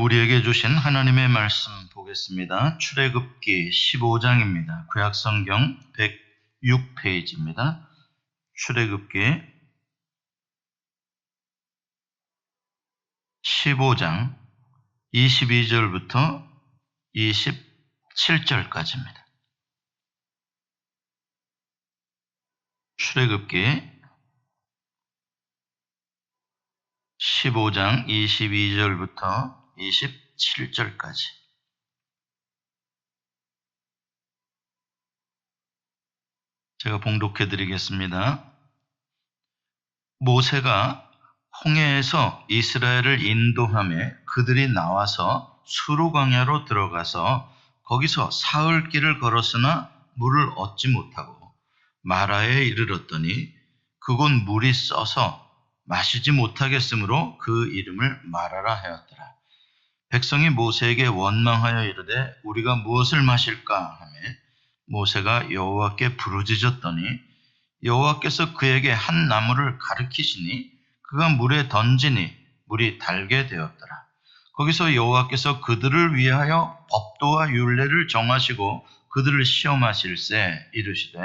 우리에게 주신 하나님의 말씀 보겠습니다. 출애굽기 15장입니다. 구약성경 106페이지입니다. 출애굽기 15장 22절부터 27절까지입니다. 출애굽기 15장 22절부터 27절까지. 제가 봉독해 드리겠습니다. 모세가 홍해에서 이스라엘을 인도하며 그들이 나와서 수르 광야로 들어가서 거기서 사흘 길을 걸었으나 물을 얻지 못하고 마라에 이르렀더니 그곳 물이 써서 마시지 못하겠으므로 그 이름을 마라라 하였더라. 백성이 모세에게 원망하여 이르되 우리가 무엇을 마실까 하며 모세가 여호와께 부르짖었더니 여호와께서 그에게 한 나무를 가리키시니 그가 물에 던지니 물이 달게 되었더라. 거기서 여호와께서 그들을 위하여 법도와 율례를 정하시고 그들을 시험하실세 이르시되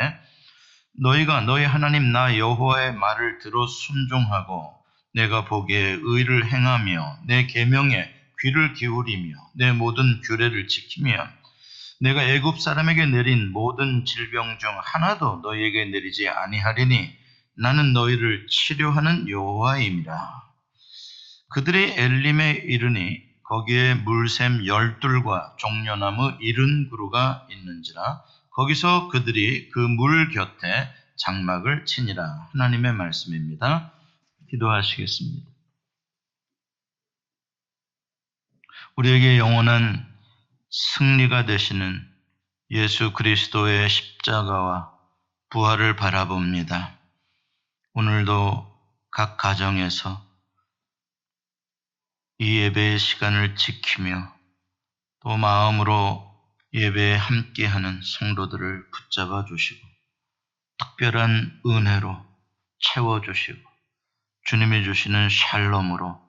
너희가 너희 하나님 나 여호와의 말을 들어 순종하고 내가 보기에 의를 행하며 내 계명에 귀를 기울이며 내 모든 규례를 지키면 내가 애굽 사람에게 내린 모든 질병 중 하나도 너희에게 내리지 아니하리니 나는 너희를 치료하는 여호와임이라. 그들이 엘림에 이르니 거기에 물샘 12과 종려나무 70그루가 있는지라. 거기서 그들이 그 물 곁에 장막을 치니라. 하나님의 말씀입니다. 기도하시겠습니다. 우리에게 영원한 승리가 되시는 예수 그리스도의 십자가와 부활을 바라봅니다. 오늘도 각 가정에서 이 예배의 시간을 지키며 또 마음으로 예배에 함께하는 성도들을 붙잡아 주시고 특별한 은혜로 채워주시고 주님이 주시는 샬롬으로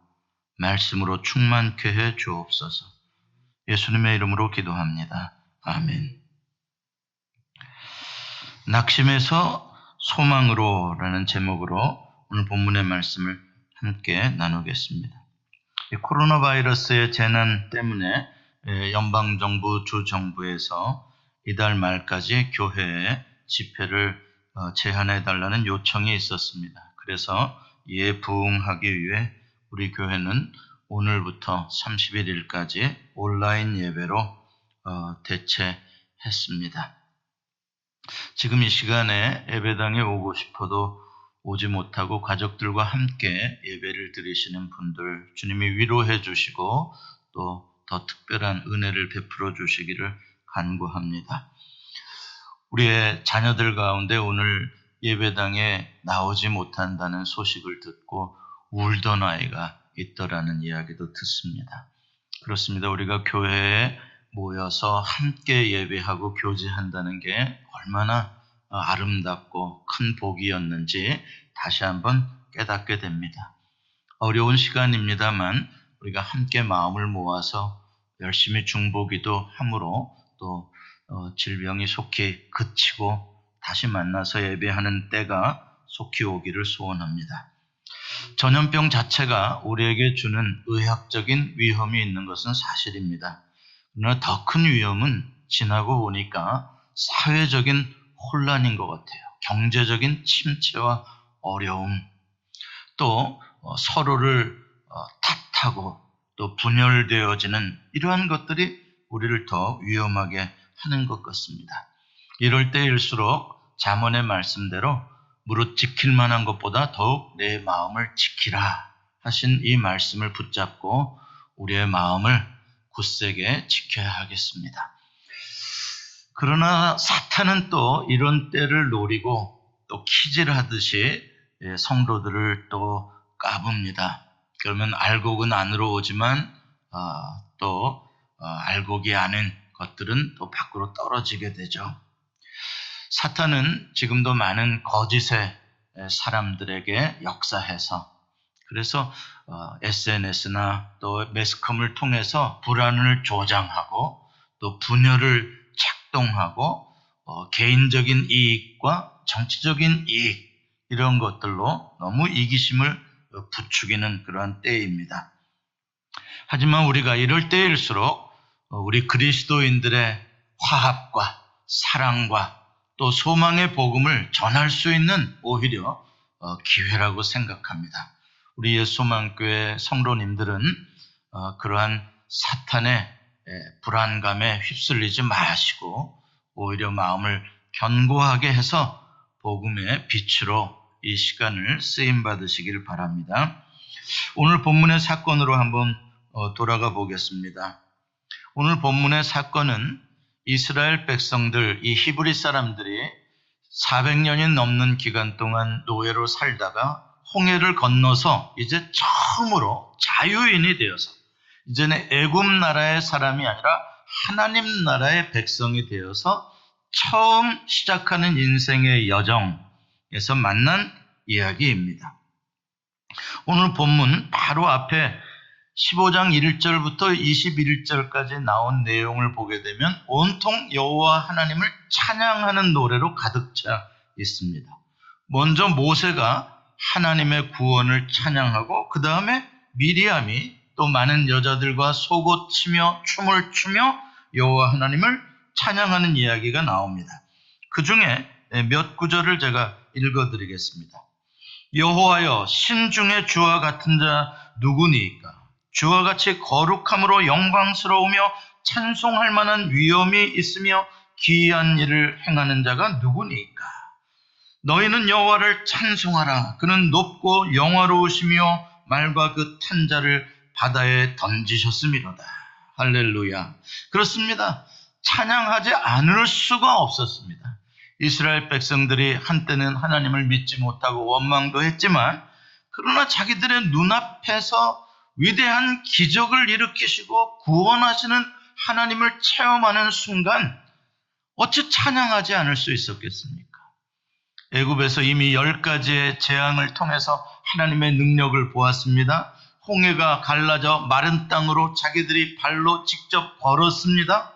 말씀으로 충만케 해 주옵소서. 예수님의 이름으로 기도합니다. 아멘. 낙심에서 소망으로라는 제목으로 오늘 본문의 말씀을 함께 나누겠습니다. 코로나 바이러스의 재난 때문에 연방정부, 주정부에서 이달 말까지 교회에 집회를 제한해달라는 요청이 있었습니다. 그래서 이에 부응하기 위해 우리 교회는 오늘부터 31일까지 온라인 예배로 대체했습니다. 지금 이 시간에 예배당에 오고 싶어도 오지 못하고 가족들과 함께 예배를 드리시는 분들 주님이 위로해 주시고 또 더 특별한 은혜를 베풀어 주시기를 간구합니다. 우리의 자녀들 가운데 오늘 예배당에 나오지 못한다는 소식을 듣고 울던 아이가 있더라는 이야기도 듣습니다. 그렇습니다. 우리가 교회에 모여서 함께 예배하고 교제한다는 게 얼마나 아름답고 큰 복이었는지 다시 한번 깨닫게 됩니다. 어려운 시간입니다만 우리가 함께 마음을 모아서 열심히 중보기도 함으로 또 질병이 속히 그치고 다시 만나서 예배하는 때가 속히 오기를 소원합니다. 전염병 자체가 우리에게 주는 의학적인 위험이 있는 것은 사실입니다. 그러나 더 큰 위험은 지나고 보니까 사회적인 혼란인 것 같아요. 경제적인 침체와 어려움, 또 서로를 탓하고 또 분열되어지는 이러한 것들이 우리를 더 위험하게 하는 것 같습니다. 이럴 때일수록 잠언의 말씀대로 무릇 지킬 만한 것보다 더욱 내 마음을 지키라 하신 이 말씀을 붙잡고 우리의 마음을 굳세게 지켜야 하겠습니다. 그러나 사탄은 또 이런 때를 노리고 또 키질하듯이 성도들을 또 까붑니다. 그러면 알곡은 안으로 오지만 또 알곡이 아닌 것들은 또 밖으로 떨어지게 되죠. 사탄은 지금도 많은 거짓의 사람들에게 역사해서 그래서 SNS나 또 매스컴을 통해서 불안을 조장하고 또 분열을 작동하고 개인적인 이익과 정치적인 이익 이런 것들로 너무 이기심을 부추기는 그러한 때입니다. 하지만 우리가 이럴 때일수록 우리 그리스도인들의 화합과 사랑과 또 소망의 복음을 전할 수 있는 오히려 기회라고 생각합니다. 우리 예수소망교회 성도님들은 그러한 사탄의 불안감에 휩쓸리지 마시고 오히려 마음을 견고하게 해서 복음의 빛으로 이 시간을 쓰임받으시길 바랍니다. 오늘 본문의 사건으로 한번 돌아가 보겠습니다. 오늘 본문의 사건은 이스라엘 백성들, 이 히브리 사람들이 400년이 넘는 기간 동안 노예로 살다가 홍해를 건너서 이제 처음으로 자유인이 되어서 이제는 애굽 나라의 사람이 아니라 하나님 나라의 백성이 되어서 처음 시작하는 인생의 여정에서 만난 이야기입니다. 오늘 본문 바로 앞에 15장 1절부터 21절까지 나온 내용을 보게 되면 온통 여호와 하나님을 찬양하는 노래로 가득 차 있습니다. 먼저 모세가 하나님의 구원을 찬양하고 그 다음에 미리암이 또 많은 여자들과 속옷 치며 춤을 추며 여호와 하나님을 찬양하는 이야기가 나옵니다. 그 중에 몇 구절을 제가 읽어드리겠습니다. 여호와여, 신중의 주와 같은 자 누구니이까? 주와 같이 거룩함으로 영광스러우며 찬송할 만한 위엄이 있으며 기이한 일을 행하는 자가 누구니이까? 너희는 여호와를 찬송하라. 그는 높고 영화로우시며 말과 그 탄 자를 바다에 던지셨음이로다. 할렐루야. 그렇습니다. 찬양하지 않을 수가 없었습니다. 이스라엘 백성들이 한때는 하나님을 믿지 못하고 원망도 했지만 그러나 자기들의 눈앞에서 위대한 기적을 일으키시고 구원하시는 하나님을 체험하는 순간 어찌 찬양하지 않을 수 있었겠습니까? 애굽에서 이미 10가지의 재앙을 통해서 하나님의 능력을 보았습니다. 홍해가 갈라져 마른 땅으로 자기들이 발로 직접 걸었습니다.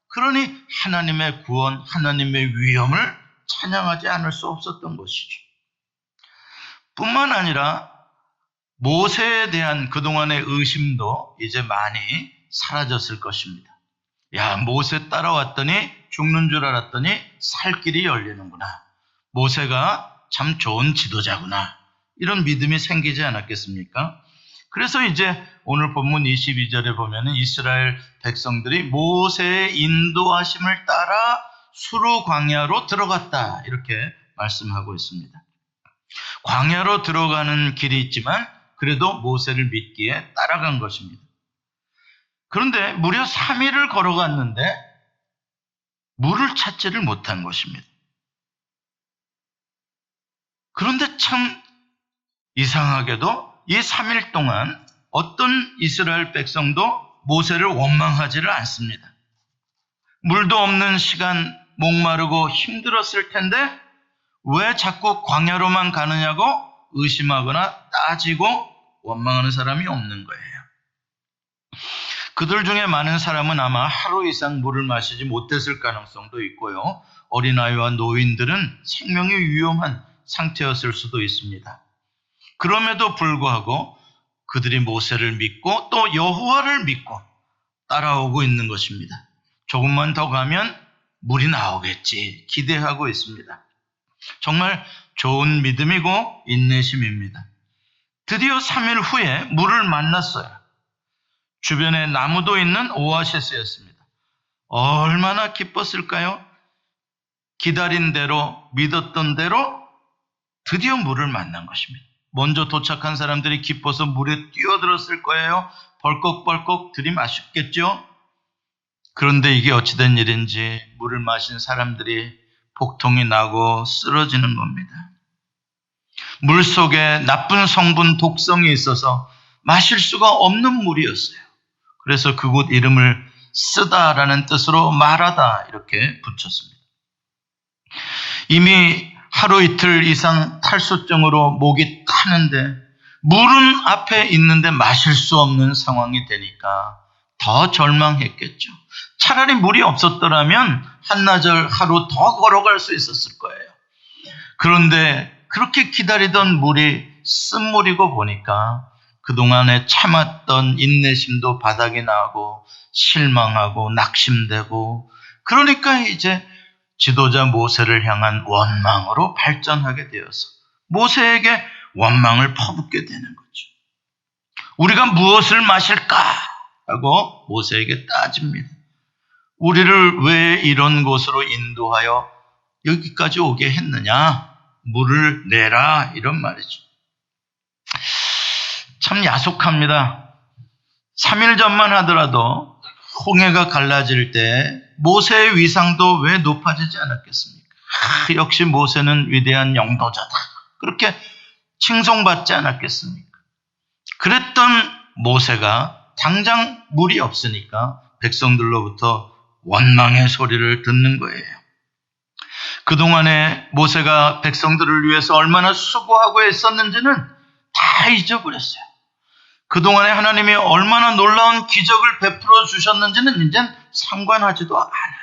그러니 하나님의 구원, 하나님의 위엄을 찬양하지 않을 수 없었던 것이죠. 뿐만 아니라 모세에 대한 그동안의 의심도 이제 많이 사라졌을 것입니다. 야, 모세 따라왔더니 죽는 줄 알았더니 살 길이 열리는구나. 모세가 참 좋은 지도자구나. 이런 믿음이 생기지 않았겠습니까? 그래서 이제 오늘 본문 22절에 보면은 이스라엘 백성들이 모세의 인도하심을 따라 수르 광야로 들어갔다. 이렇게 말씀하고 있습니다. 광야로 들어가는 길이 있지만 그래도 모세를 믿기에 따라간 것입니다. 그런데 무려 3일을 걸어갔는데 물을 찾지를 못한 것입니다. 그런데 참 이상하게도 이 3일 동안 어떤 이스라엘 백성도 모세를 원망하지를 않습니다. 물도 없는 시간 목마르고 힘들었을 텐데 왜 자꾸 광야로만 가느냐고 의심하거나 따지고 원망하는 사람이 없는 거예요. 그들 중에 많은 사람은 아마 하루 이상 물을 마시지 못했을 가능성도 있고요. 어린아이와 노인들은 생명이 위험한 상태였을 수도 있습니다. 그럼에도 불구하고 그들이 모세를 믿고 또 여호와를 믿고 따라오고 있는 것입니다. 조금만 더 가면 물이 나오겠지 기대하고 있습니다. 정말 좋은 믿음이고 인내심입니다. 드디어 3일 후에 물을 만났어요. 주변에 나무도 있는 오아시스였습니다. 얼마나 기뻤을까요? 기다린 대로 믿었던 대로 드디어 물을 만난 것입니다. 먼저 도착한 사람들이 기뻐서 물에 뛰어들었을 거예요. 벌컥벌컥 들이마셨겠죠. 그런데 이게 어찌된 일인지 물을 마신 사람들이 복통이 나고 쓰러지는 겁니다. 물 속에 나쁜 성분 독성이 있어서 마실 수가 없는 물이었어요. 그래서 그곳 이름을 쓰다라는 뜻으로 말하다 이렇게 붙였습니다. 이미 하루 이틀 이상 탈수증으로 목이 타는데 물은 앞에 있는데 마실 수 없는 상황이 되니까 더 절망했겠죠. 차라리 물이 없었더라면 한나절 하루 더 걸어갈 수 있었을 거예요. 그런데 그렇게 기다리던 물이 쓴물이고 보니까 그동안에 참았던 인내심도 바닥이 나고 실망하고 낙심되고, 그러니까 이제 지도자 모세를 향한 원망으로 발전하게 되어서 모세에게 원망을 퍼붓게 되는 거죠. 우리가 무엇을 마실까? 하고 모세에게 따집니다. 우리를 왜 이런 곳으로 인도하여 여기까지 오게 했느냐? 물을 내라, 이런 말이죠. 참 야속합니다. 3일 전만 하더라도 홍해가 갈라질 때 모세의 위상도 왜 높아지지 않았겠습니까? 역시 모세는 위대한 영도자다, 그렇게 칭송받지 않았겠습니까? 그랬던 모세가 당장 물이 없으니까 백성들로부터 원망의 소리를 듣는 거예요. 그동안에 모세가 백성들을 위해서 얼마나 수고하고 애썼는지는 다 잊어버렸어요. 그동안에 하나님이 얼마나 놀라운 기적을 베풀어 주셨는지는 이젠 상관하지도 않아요.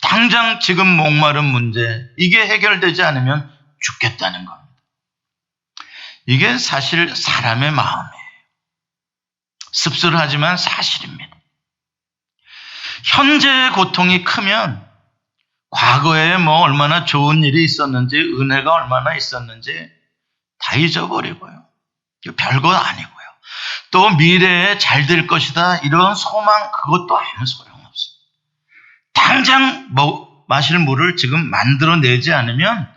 당장 지금 목마른 문제, 이게 해결되지 않으면 죽겠다는 겁니다. 이게 사실 사람의 마음이에요. 씁쓸하지만 사실입니다. 현재의 고통이 크면 과거에 얼마나 좋은 일이 있었는지, 은혜가 얼마나 있었는지 다 잊어버리고요. 별거 아니고요. 또 미래에 잘 될 것이다, 이런 소망, 그것도 아무 소용없습니다. 당장 마실 물을 지금 만들어내지 않으면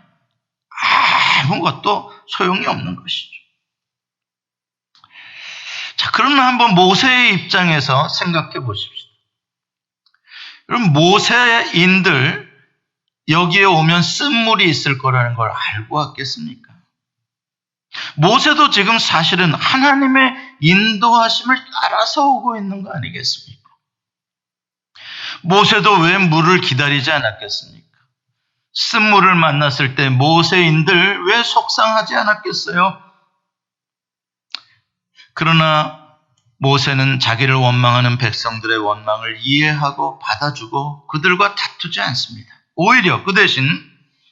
아무것도 소용이 없는 것이죠. 자, 그러면 한번 모세의 입장에서 생각해 보십시오. 그럼 모세인들 여기에 오면 쓴물이 있을 거라는 걸 알고 왔겠습니까? 모세도 지금 사실은 하나님의 인도하심을 따라서 오고 있는 거 아니겠습니까? 모세도 왜 물을 기다리지 않았겠습니까? 쓴물을 만났을 때 모세인들 왜 속상하지 않았겠어요? 그러나 모세는 자기를 원망하는 백성들의 원망을 이해하고 받아주고 그들과 다투지 않습니다. 오히려 그 대신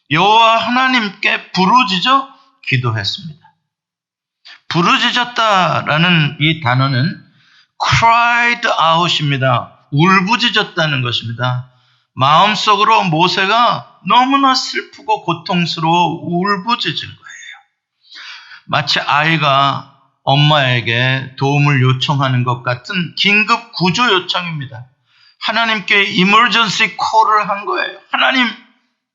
여호와 하나님께 부르짖어 기도했습니다. 부르짖었다라는 이 단어는 cried out입니다. 울부짖었다는 것입니다. 마음속으로 모세가 너무나 슬프고 고통스러워 울부짖은 거예요. 마치 아이가 엄마에게 도움을 요청하는 것 같은 긴급 구조 요청입니다. 하나님께 이머전시 콜을 한 거예요. 하나님,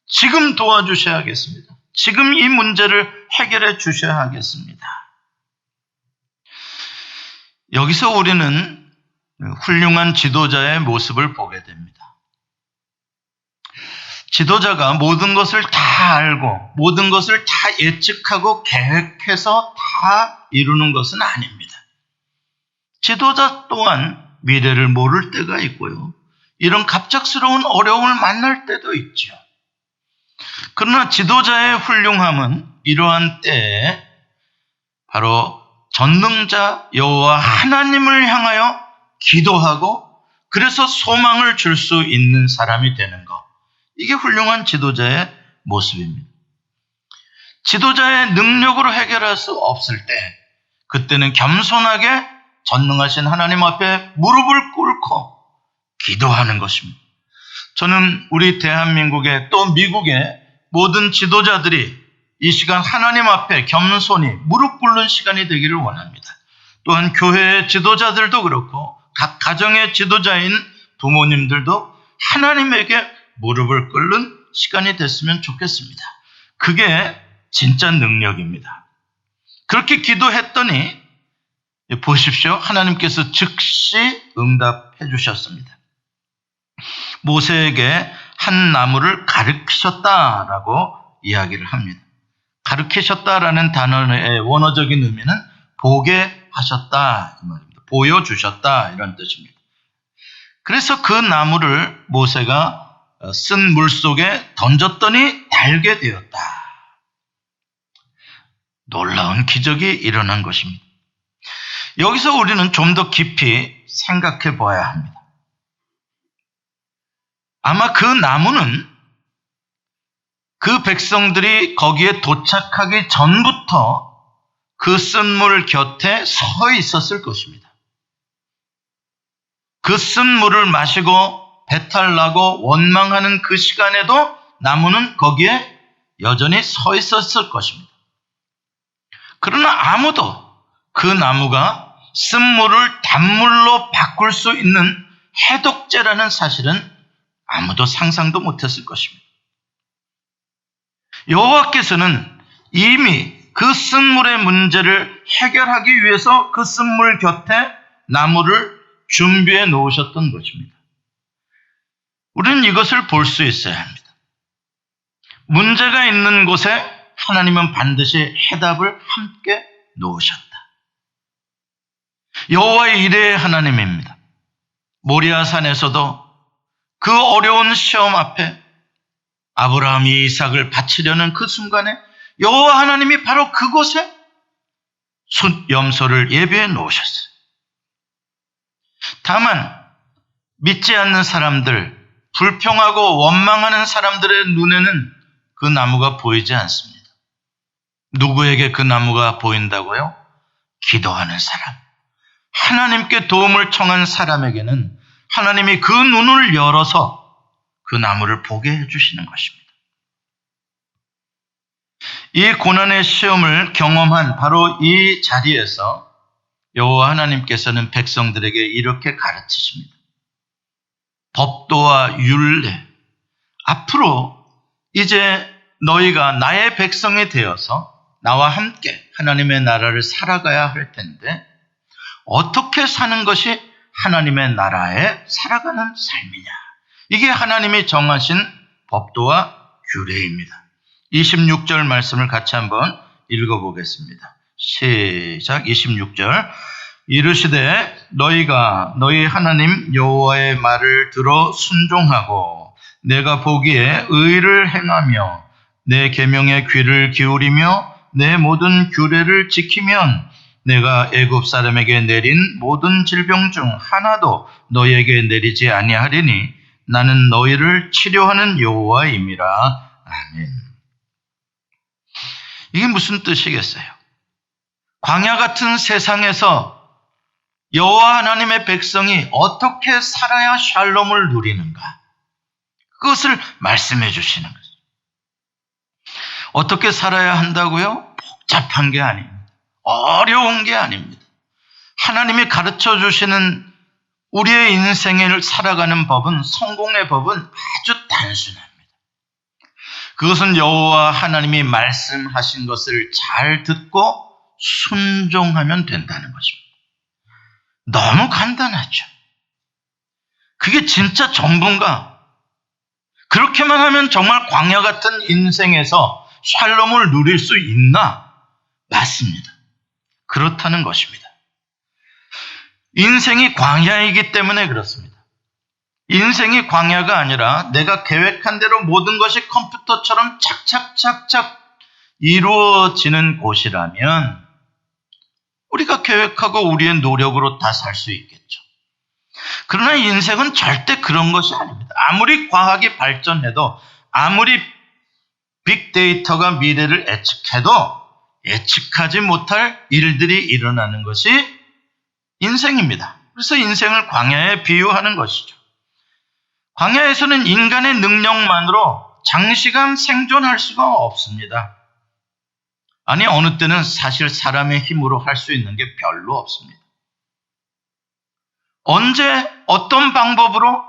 지금 도와주셔야겠습니다. 지금 이 문제를 해결해 주셔야 하겠습니다. 여기서 우리는 훌륭한 지도자의 모습을 보게 됩니다. 지도자가 모든 것을 다 알고 모든 것을 다 예측하고 계획해서 다 이루는 것은 아닙니다. 지도자 또한 미래를 모를 때가 있고요. 이런 갑작스러운 어려움을 만날 때도 있죠. 그러나 지도자의 훌륭함은 이러한 때에 바로 전능자 여호와 하나님을 향하여 기도하고 그래서 소망을 줄 수 있는 사람이 되는 것. 이게 훌륭한 지도자의 모습입니다. 지도자의 능력으로 해결할 수 없을 때 그때는 겸손하게 전능하신 하나님 앞에 무릎을 꿇고 기도하는 것입니다. 저는 우리 대한민국의 또 미국의 모든 지도자들이 이 시간 하나님 앞에 겸손히 무릎 꿇는 시간이 되기를 원합니다. 또한 교회의 지도자들도 그렇고 각 가정의 지도자인 부모님들도 하나님에게 무릎을 꿇는 시간이 됐으면 좋겠습니다. 그게 진짜 능력입니다. 그렇게 기도했더니 보십시오. 하나님께서 즉시 응답해 주셨습니다. 모세에게 한 나무를 가르치셨다라고 이야기를 합니다. 가르치셨다라는 단어의 원어적인 의미는 보게 하셨다 이 말입니다. 보여주셨다 이런 뜻입니다. 그래서 그 나무를 모세가 쓴 물 속에 던졌더니 달게 되었다. 놀라운 기적이 일어난 것입니다. 여기서 우리는 좀 더 깊이 생각해 봐야 합니다. 아마 그 나무는 그 백성들이 거기에 도착하기 전부터 그 쓴물 곁에 서 있었을 것입니다. 그 쓴물을 마시고 배탈나고 원망하는 그 시간에도 나무는 거기에 여전히 서 있었을 것입니다. 그러나 아무도 그 나무가 쓴물을 단물로 바꿀 수 있는 해독제라는 사실은 아무도 상상도 못했을 것입니다. 여호와께서는 이미 그 쓴물의 문제를 해결하기 위해서 그 쓴물 곁에 나무를 준비해 놓으셨던 것입니다. 우리는 이것을 볼 수 있어야 합니다. 문제가 있는 곳에 하나님은 반드시 해답을 함께 놓으셨다. 여호와의 이레의 하나님입니다. 모리아 산에서도 그 어려운 시험 앞에 아브라함이 이삭을 바치려는 그 순간에 여호와 하나님이 바로 그곳에 숫염소를 예비해 놓으셨어요. 다만 믿지 않는 사람들, 불평하고 원망하는 사람들의 눈에는 그 나무가 보이지 않습니다. 누구에게 그 나무가 보인다고요? 기도하는 사람, 하나님께 도움을 청한 사람에게는 하나님이 그 눈을 열어서 그 나무를 보게 해주시는 것입니다. 이 고난의 시험을 경험한 바로 이 자리에서 여호와 하나님께서는 백성들에게 이렇게 가르치십니다. 법도와 율례, 앞으로 이제 너희가 나의 백성이 되어서 나와 함께 하나님의 나라를 살아가야 할 텐데 어떻게 사는 것이 하나님의 나라에 살아가는 삶이냐. 이게 하나님이 정하신 법도와 규례입니다. 26절 말씀을 같이 한번 읽어보겠습니다. 시작. 26절. 이르시되 너희가 너희 하나님 여호와의 말을 들어 순종하고 내가 보기에 의를 행하며 내 계명에 귀를 기울이며 내 모든 규례를 지키면 내가 애굽 사람에게 내린 모든 질병 중 하나도 너희에게 내리지 아니하리니 나는 너희를 치료하는 여호와임이라. 아멘. 이게 무슨 뜻이겠어요? 광야 같은 세상에서 여호와 하나님의 백성이 어떻게 살아야 샬롬을 누리는가? 그것을 말씀해 주시는 거죠. 어떻게 살아야 한다고요? 복잡한 게 아닙니다. 어려운 게 아닙니다. 하나님이 가르쳐 주시는 우리의 인생을 살아가는 법은, 성공의 법은 아주 단순합니다. 그것은 여호와 하나님이 말씀하신 것을 잘 듣고 순종하면 된다는 것입니다. 너무 간단하죠. 그게 진짜 전부인가? 그렇게만 하면 정말 광야 같은 인생에서 샬롬을 누릴 수 있나? 맞습니다. 그렇다는 것입니다. 인생이 광야이기 때문에 그렇습니다. 인생이 광야가 아니라 내가 계획한 대로 모든 것이 컴퓨터처럼 착착착착 이루어지는 곳이라면 우리가 계획하고 우리의 노력으로 다 살 수 있겠죠. 그러나 인생은 절대 그런 것이 아닙니다. 아무리 과학이 발전해도, 아무리 빅데이터가 미래를 예측해도 예측하지 못할 일들이 일어나는 것이 인생입니다. 그래서 인생을 광야에 비유하는 것이죠. 광야에서는 인간의 능력만으로 장시간 생존할 수가 없습니다. 아니, 어느 때는 사실 사람의 힘으로 할 수 있는 게 별로 없습니다. 언제 어떤 방법으로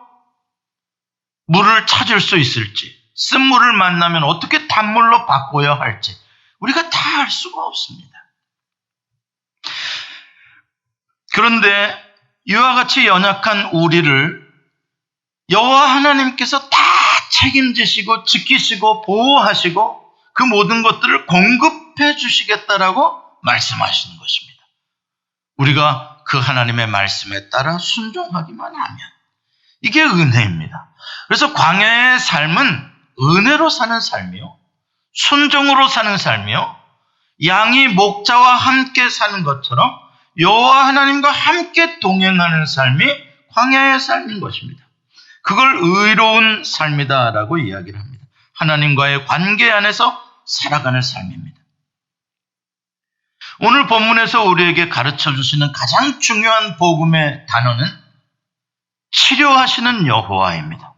물을 찾을 수 있을지, 쓴물을 만나면 어떻게 단물로 바꿔야 할지 우리가 다 알 수가 없습니다. 그런데 이와 같이 연약한 우리를 여호와 하나님께서 다 책임지시고 지키시고 보호하시고 그 모든 것들을 공급해 주시겠다라고 말씀하시는 것입니다. 우리가 그 하나님의 말씀에 따라 순종하기만 하면 이게 은혜입니다. 그래서 광야의 삶은 은혜로 사는 삶이요, 순종으로 사는 삶이요, 양이 목자와 함께 사는 것처럼 여호와 하나님과 함께 동행하는 삶이 광야의 삶인 것입니다. 그걸 의로운 삶이다라고 이야기를 합니다. 하나님과의 관계 안에서 살아가는 삶입니다. 오늘 본문에서 우리에게 가르쳐 주시는 가장 중요한 복음의 단어는 치료하시는 여호와입니다.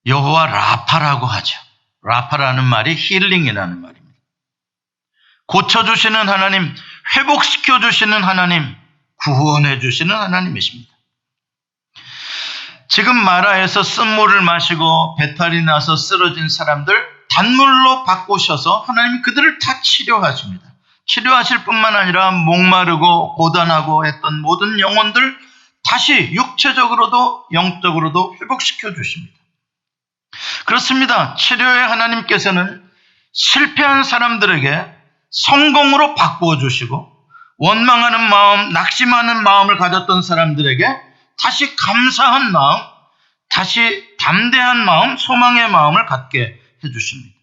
여호와 라파라고 하죠. 라파라는 말이 힐링이라는 말입니다. 고쳐주시는 하나님, 회복시켜주시는 하나님, 구원해주시는 하나님이십니다. 지금 마라에서 쓴물을 마시고 배탈이 나서 쓰러진 사람들 단물로 바꾸셔서 하나님이 그들을 다 치료하십니다. 치료하실 뿐만 아니라 목마르고 고단하고 했던 모든 영혼들 다시 육체적으로도 영적으로도 회복시켜 주십니다. 그렇습니다. 치료의 하나님께서는 실패한 사람들에게 성공으로 바꾸어 주시고 원망하는 마음, 낙심하는 마음을 가졌던 사람들에게 다시 감사한 마음, 다시 담대한 마음, 소망의 마음을 갖게 해주십니다.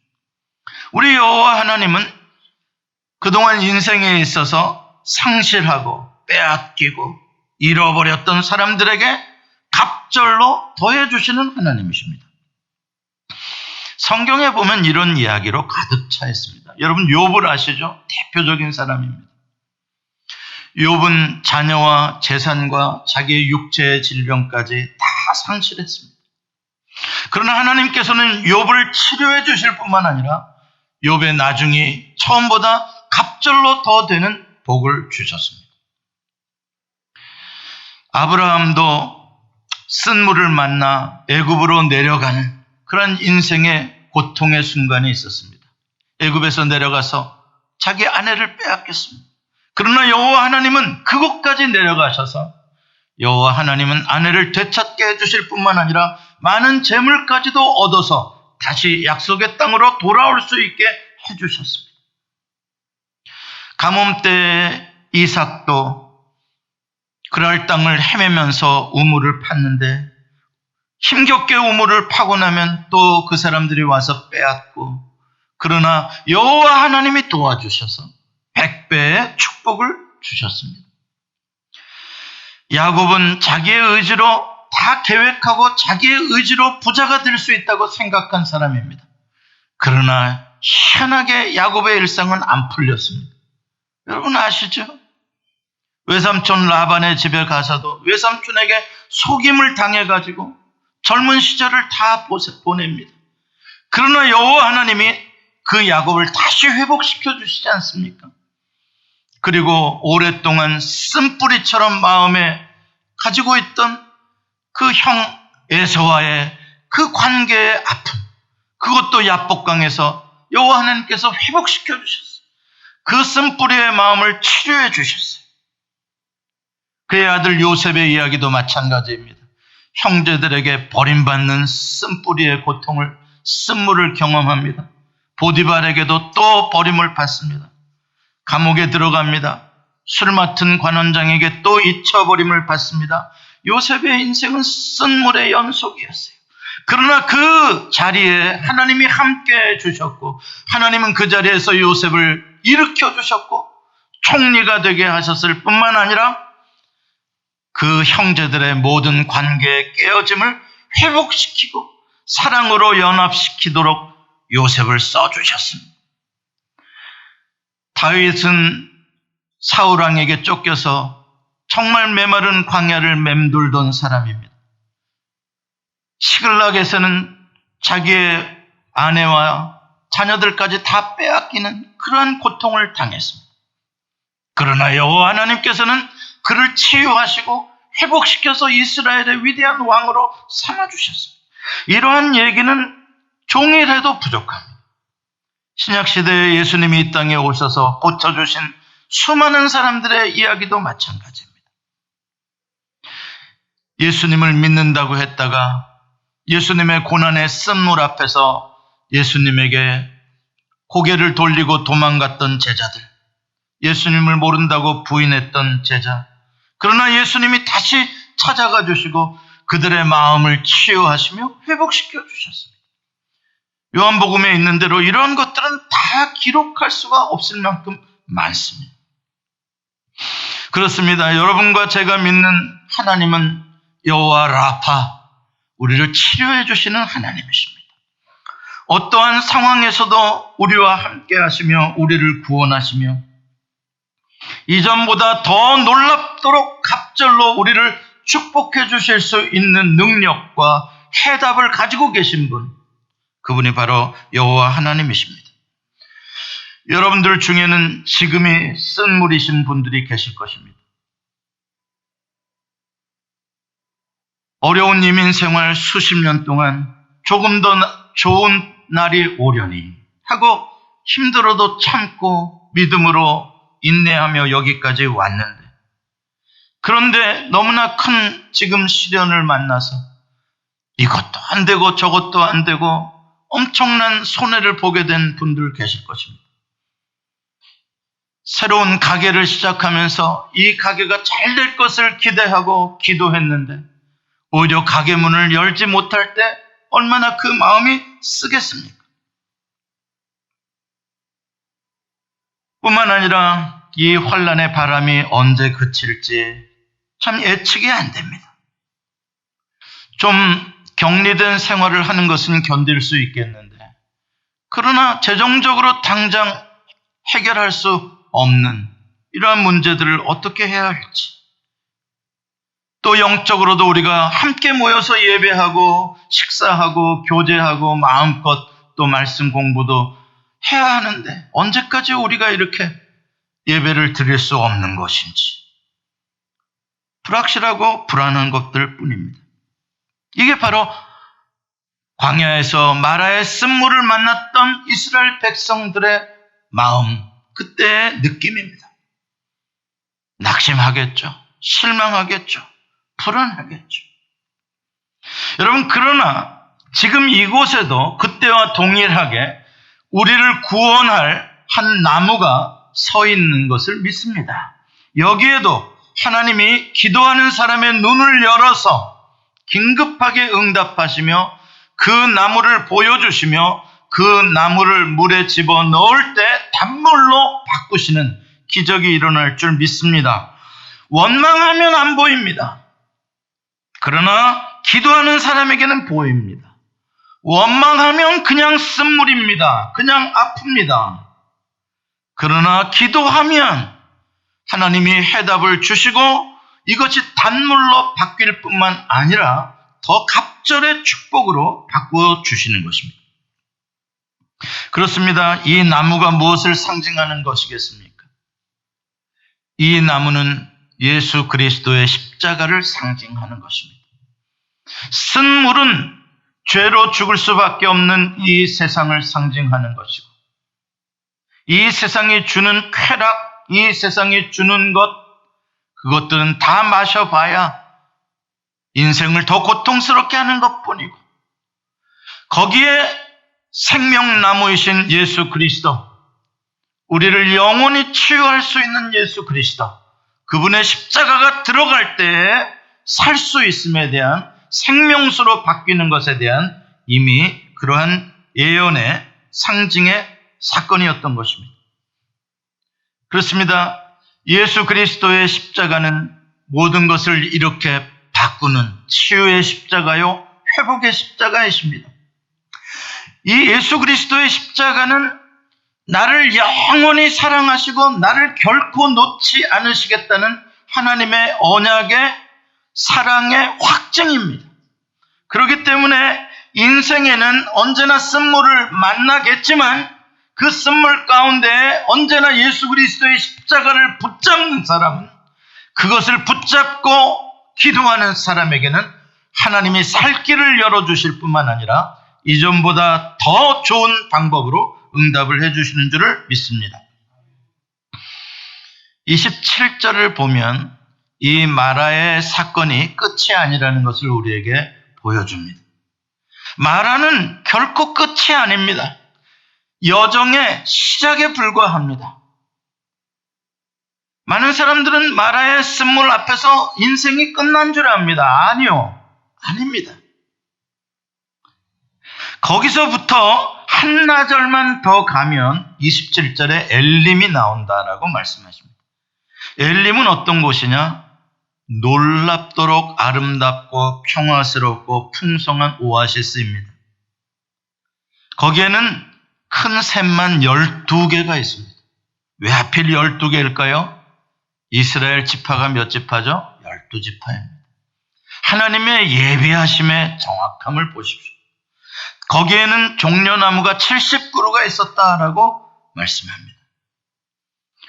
우리 여호와 하나님은 그동안 인생에 있어서 상실하고 빼앗기고 잃어버렸던 사람들에게 갑절로 더해주시는 하나님이십니다. 성경에 보면 이런 이야기로 가득 차 있습니다. 여러분 욥을 아시죠? 대표적인 사람입니다. 욥은 자녀와 재산과 자기의 육체의 질병까지 다 상실했습니다. 그러나 하나님께서는 욥을 치료해 주실 뿐만 아니라 욥의 나중이 처음보다 갑절로 더 되는 복을 주셨습니다. 아브라함도 쓴물을 만나 애굽으로 내려가는 그런 인생의 고통의 순간이 있었습니다. 애굽에서 내려가서 자기 아내를 빼앗겼습니다. 그러나 여호와 하나님은 그곳까지 내려가셔서 여호와 하나님은 아내를 되찾게 해주실 뿐만 아니라 많은 재물까지도 얻어서 다시 약속의 땅으로 돌아올 수 있게 해주셨습니다. 가뭄 때 이삭도 그랄 땅을 헤매면서 우물을 팠는데 힘겹게 우물을 파고 나면 또 그 사람들이 와서 빼앗고, 그러나 여호와 하나님이 도와주셔서 100배의 축복을 주셨습니다. 야곱은 자기의 의지로 다 계획하고 자기의 의지로 부자가 될 수 있다고 생각한 사람입니다. 그러나 희한하게 야곱의 일상은 안 풀렸습니다. 여러분 아시죠? 외삼촌 라반의 집에 가서도 외삼촌에게 속임을 당해가지고 젊은 시절을 다 보냅니다. 그러나 여호와 하나님이 그 야곱을 다시 회복시켜 주시지 않습니까? 그리고 오랫동안 쓴뿌리처럼 마음에 가지고 있던 그 형 에서와의 그 관계의 아픔, 그것도 야복강에서 여호와 하나님께서 회복시켜 주셨어요. 그 쓴뿌리의 마음을 치료해 주셨어요. 그의 아들 요셉의 이야기도 마찬가지입니다. 형제들에게 버림받는 쓴뿌리의 고통을, 쓴물을 경험합니다. 보디발에게도 또 버림을 받습니다. 감옥에 들어갑니다. 술 맡은 관원장에게 또 잊혀버림을 받습니다. 요셉의 인생은 쓴물의 연속이었어요. 그러나 그 자리에 하나님이 함께 해주셨고, 하나님은 그 자리에서 요셉을 일으켜 주셨고 총리가 되게 하셨을 뿐만 아니라 그 형제들의 모든 관계의 깨어짐을 회복시키고 사랑으로 연합시키도록 요셉을 써주셨습니다. 다윗은 사울왕에게 쫓겨서 정말 메마른 광야를 맴돌던 사람입니다. 시글락에서는 자기의 아내와 자녀들까지 다 빼앗기는 그러한 고통을 당했습니다. 그러나 여호와 하나님께서는 그를 치유하시고 회복시켜서 이스라엘의 위대한 왕으로 삼아주셨습니다. 이러한 얘기는 종일해도 부족합니다. 신약시대에 예수님이 이 땅에 오셔서 고쳐주신 수많은 사람들의 이야기도 마찬가지입니다. 예수님을 믿는다고 했다가 예수님의 고난의 쓴물 앞에서 예수님에게 고개를 돌리고 도망갔던 제자들, 예수님을 모른다고 부인했던 제자, 그러나 예수님이 다시 찾아가 주시고 그들의 마음을 치유하시며 회복시켜 주셨습니다. 요한복음에 있는 대로 이런 것들은 다 기록할 수가 없을 만큼 많습니다. 그렇습니다. 여러분과 제가 믿는 하나님은 여호와 라파, 우리를 치료해 주시는 하나님이십니다. 어떠한 상황에서도 우리와 함께 하시며 우리를 구원하시며 이전보다 더 놀랍도록 갑절로 우리를 축복해 주실 수 있는 능력과 해답을 가지고 계신 분, 그분이 바로 여호와 하나님이십니다. 여러분들 중에는 지금이 쓴물이신 분들이 계실 것입니다. 어려운 이민 생활 수십 년 동안 조금 더 좋은 날이 오려니 하고 힘들어도 참고 믿음으로 인내하며 여기까지 왔는데, 그런데 너무나 큰 지금 시련을 만나서 이것도 안 되고 저것도 안 되고 엄청난 손해를 보게 된 분들 계실 것입니다. 새로운 가게를 시작하면서 이 가게가 잘 될 것을 기대하고 기도했는데 오히려 가게 문을 열지 못할 때 얼마나 그 마음이 쓰겠습니까? 뿐만 아니라 이 환난의 바람이 언제 그칠지 참 예측이 안 됩니다. 좀 격리된 생활을 하는 것은 견딜 수 있겠는데, 그러나 재정적으로 당장 해결할 수 없는 이러한 문제들을 어떻게 해야 할지, 또 영적으로도 우리가 함께 모여서 예배하고 식사하고 교제하고 마음껏 또 말씀 공부도 해야 하는데 언제까지 우리가 이렇게 예배를 드릴 수 없는 것인지 불확실하고 불안한 것들 뿐입니다. 이게 바로 광야에서 마라의 쓴물을 만났던 이스라엘 백성들의 마음, 그때의 느낌입니다. 낙심하겠죠. 실망하겠죠. 불안하겠죠. 여러분, 그러나 지금 이곳에도 그때와 동일하게 우리를 구원할 한 나무가 서 있는 것을 믿습니다. 여기에도 하나님이 기도하는 사람의 눈을 열어서 긴급하게 응답하시며 그 나무를 보여주시며 그 나무를 물에 집어넣을 때 단물로 바꾸시는 기적이 일어날 줄 믿습니다. 원망하면 안 보입니다. 그러나 기도하는 사람에게는 보입니다. 원망하면 그냥 쓴물입니다. 그냥 아픕니다. 그러나 기도하면 하나님이 해답을 주시고 이것이 단물로 바뀔 뿐만 아니라 더 갑절의 축복으로 바꾸어 주시는 것입니다. 그렇습니다. 이 나무가 무엇을 상징하는 것이겠습니까? 이 나무는 예수 그리스도의 십자가를 상징하는 것입니다. 쓴물은 죄로 죽을 수밖에 없는 이 세상을 상징하는 것이고, 이 세상이 주는 쾌락, 이 세상이 주는 것, 그것들은 다 마셔봐야 인생을 더 고통스럽게 하는 것뿐이고, 거기에 생명나무이신 예수 그리스도, 우리를 영원히 치유할 수 있는 예수 그리스도, 그분의 십자가가 들어갈 때에 살 수 있음에 대한 생명수로 바뀌는 것에 대한 이미 그러한 예언의 상징의 사건이었던 것입니다. 그렇습니다. 예수 그리스도의 십자가는 모든 것을 이렇게 바꾸는 치유의 십자가요, 회복의 십자가이십니다. 이 예수 그리스도의 십자가는 나를 영원히 사랑하시고 나를 결코 놓지 않으시겠다는 하나님의 언약의 사랑의 확증입니다. 그렇기 때문에 인생에는 언제나 쓴물을 만나겠지만 그 쓴물 가운데 언제나 예수 그리스도의 십자가를 붙잡는 사람은, 그것을 붙잡고 기도하는 사람에게는 하나님이 살 길을 열어주실 뿐만 아니라 이전보다 더 좋은 방법으로 응답을 해주시는 줄을 믿습니다. 27절을 보면 이 마라의 사건이 끝이 아니라는 것을 우리에게 보여줍니다. 마라는 결코 끝이 아닙니다. 여정의 시작에 불과합니다. 많은 사람들은 마라의 쓴물 앞에서 인생이 끝난 줄 압니다. 아니요, 아닙니다. 거기서부터 한나절만 더 가면 27절에 엘림이 나온다라고 말씀하십니다. 엘림은 어떤 곳이냐? 놀랍도록 아름답고 평화스럽고 풍성한 오아시스입니다. 거기에는 큰 샘만 12개가 있습니다. 왜 하필 12개일까요? 이스라엘 지파가 몇 지파죠? 12지파입니다. 하나님의 예비하심의 정확함을 보십시오. 거기에는 종려나무가 70그루가 있었다라고 말씀합니다.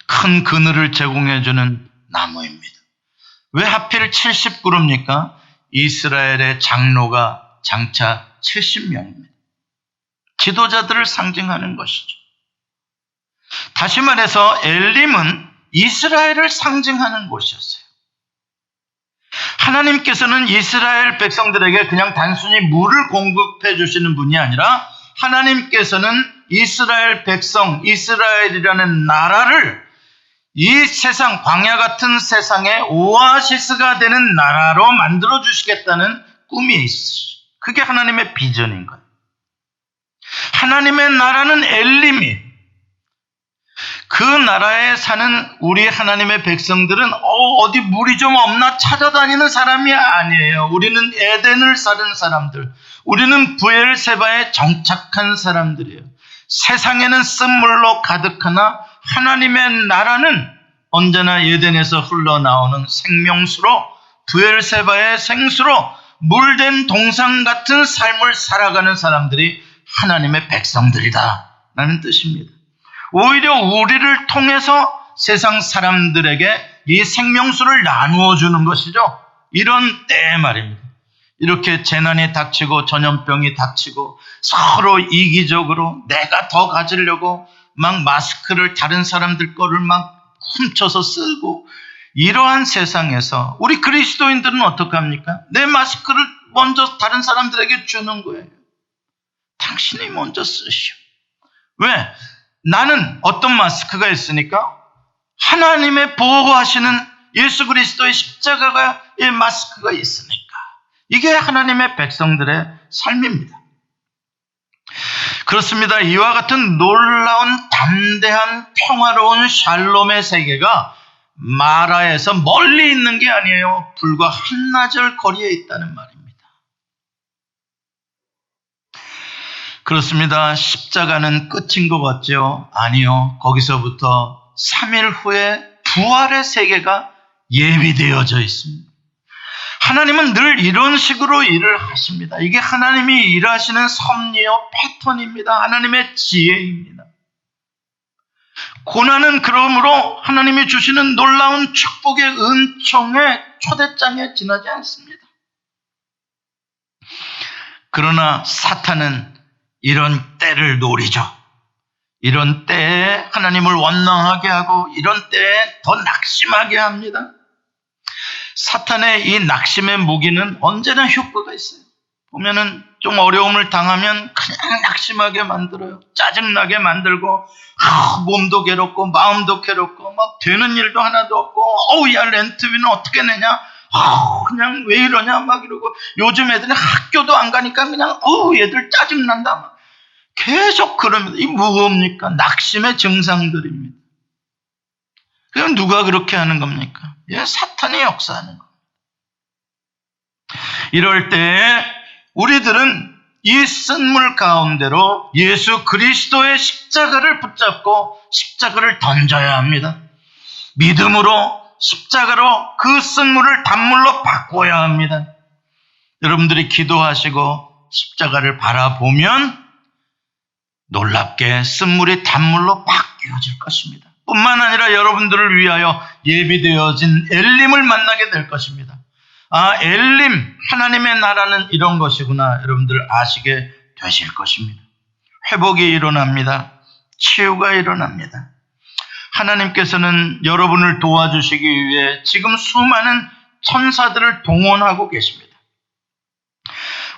큰 그늘을 제공해주는 나무입니다. 왜 하필 70그루입니까? 이스라엘의 장로가 장차 70명입니다. 지도자들을 상징하는 것이죠. 다시 말해서 엘림은 이스라엘을 상징하는 곳이었어요. 하나님께서는 이스라엘 백성들에게 그냥 단순히 물을 공급해 주시는 분이 아니라 하나님께서는 이스라엘 백성, 이스라엘이라는 나라를 이 세상, 광야 같은 세상의 오아시스가 되는 나라로 만들어 주시겠다는 꿈이 있으시죠. 그게 하나님의 비전인 거예요. 하나님의 나라는 엘림이, 그 나라에 사는 우리 하나님의 백성들은 어디 물이 좀 없나 찾아다니는 사람이 아니에요. 우리는 에덴을 사는 사람들, 우리는 부엘세바에 정착한 사람들이에요. 세상에는 쓴물로 가득하나 하나님의 나라는 언제나 에덴에서 흘러나오는 생명수로, 부엘세바의 생수로 물된 동상 같은 삶을 살아가는 사람들이 하나님의 백성들이다 라는 뜻입니다. 오히려 우리를 통해서 세상 사람들에게 이 생명수를 나누어 주는 것이죠. 이런 때에 말입니다. 이렇게 재난이 닥치고 전염병이 닥치고 서로 이기적으로 내가 더 가지려고 막 마스크를 다른 사람들 거를 막 훔쳐서 쓰고, 이러한 세상에서 우리 그리스도인들은 어떻게 합니까? 내 마스크를 먼저 다른 사람들에게 주는 거예요. 당신이 먼저 쓰시오. 왜? 나는 어떤 마스크가 있으니까? 하나님의 보호하시는 예수 그리스도의 십자가의 마스크가 있으니까. 이게 하나님의 백성들의 삶입니다. 그렇습니다. 이와 같은 놀라운 담대한 평화로운 샬롬의 세계가 마라에서 멀리 있는 게 아니에요. 불과 한나절 거리에 있다는 말입니다. 그렇습니다. 십자가는 끝인 것 같죠? 아니요. 거기서부터 3일 후에 부활의 세계가 예비되어져 있습니다. 하나님은 늘 이런 식으로 일을 하십니다. 이게 하나님이 일하시는 섭리요 패턴입니다. 하나님의 지혜입니다. 고난은 그러므로 하나님이 주시는 놀라운 축복의 은총의 초대장에 지나지 않습니다. 그러나 사탄은 이런 때를 노리죠. 이런 때에 하나님을 원망하게 하고 이런 때에 더 낙심하게 합니다. 사탄의 이 낙심의 무기는 언제나 효과가 있어요. 보면은 좀 어려움을 당하면 그냥 낙심하게 만들어요. 짜증나게 만들고 몸도 괴롭고 마음도 괴롭고 막 되는 일도 하나도 없고 야 렌트비는 어떻게 내냐? 그냥 왜 이러냐? 막 이러고 요즘 애들은 학교도 안 가니까 그냥 얘들 짜증난다. 막 계속 그럽니다. 이 뭡니까? 낙심의 증상들입니다. 그럼 누가 그렇게 하는 겁니까? 사탄이 역사하는 겁니다. 이럴 때 우리들은 이 쓴물 가운데로 예수 그리스도의 십자가를 붙잡고 십자가를 던져야 합니다. 믿음으로 십자가로 그 쓴물을 단물로 바꿔야 합니다. 여러분들이 기도하시고 십자가를 바라보면 놀랍게 쓴물이 단물로 바뀌어질 것입니다. 뿐만 아니라 여러분들을 위하여 예비되어진 엘림을 만나게 될 것입니다. 엘림, 하나님의 나라는 이런 것이구나 여러분들 아시게 되실 것입니다. 회복이 일어납니다. 치유가 일어납니다. 하나님께서는 여러분을 도와주시기 위해 지금 수많은 천사들을 동원하고 계십니다.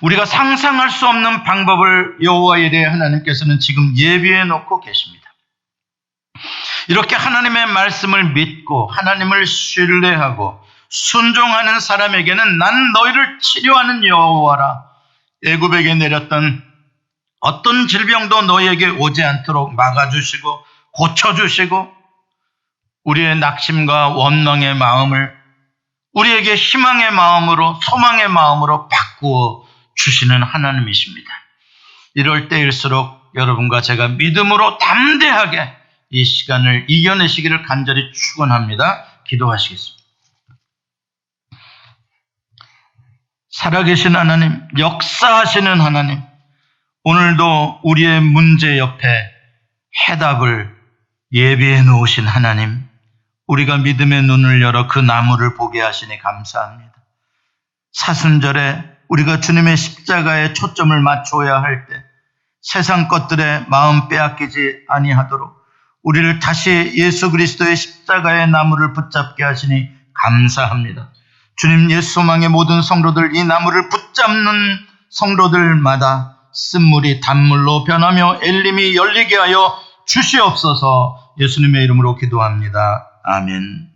우리가 상상할 수 없는 방법을 여호와 이레 하나님께서는 지금 예비해 놓고 계십니다. 이렇게 하나님의 말씀을 믿고 하나님을 신뢰하고 순종하는 사람에게는 난 너희를 치료하는 여호와라. 애굽에게 내렸던 어떤 질병도 너희에게 오지 않도록 막아주시고 고쳐주시고 우리의 낙심과 원망의 마음을 우리에게 희망의 마음으로 소망의 마음으로 바꾸어 주시는 하나님이십니다. 이럴 때일수록 여러분과 제가 믿음으로 담대하게 이 시간을 이겨내시기를 간절히 축원합니다. 기도하시겠습니다. 살아계신 하나님, 역사하시는 하나님, 오늘도 우리의 문제 옆에 해답을 예비해 놓으신 하나님, 우리가 믿음의 눈을 열어 그 나무를 보게 하시니 감사합니다. 사순절에 우리가 주님의 십자가에 초점을 맞춰야 할 때 세상 것들에 마음 빼앗기지 아니하도록 우리를 다시 예수 그리스도의 십자가의 나무를 붙잡게 하시니 감사합니다. 주님, 예수 소망의 모든 성도들, 이 나무를 붙잡는 성도들마다 쓴물이 단물로 변하며 엘림이 열리게 하여 주시옵소서. 예수님의 이름으로 기도합니다. 아멘.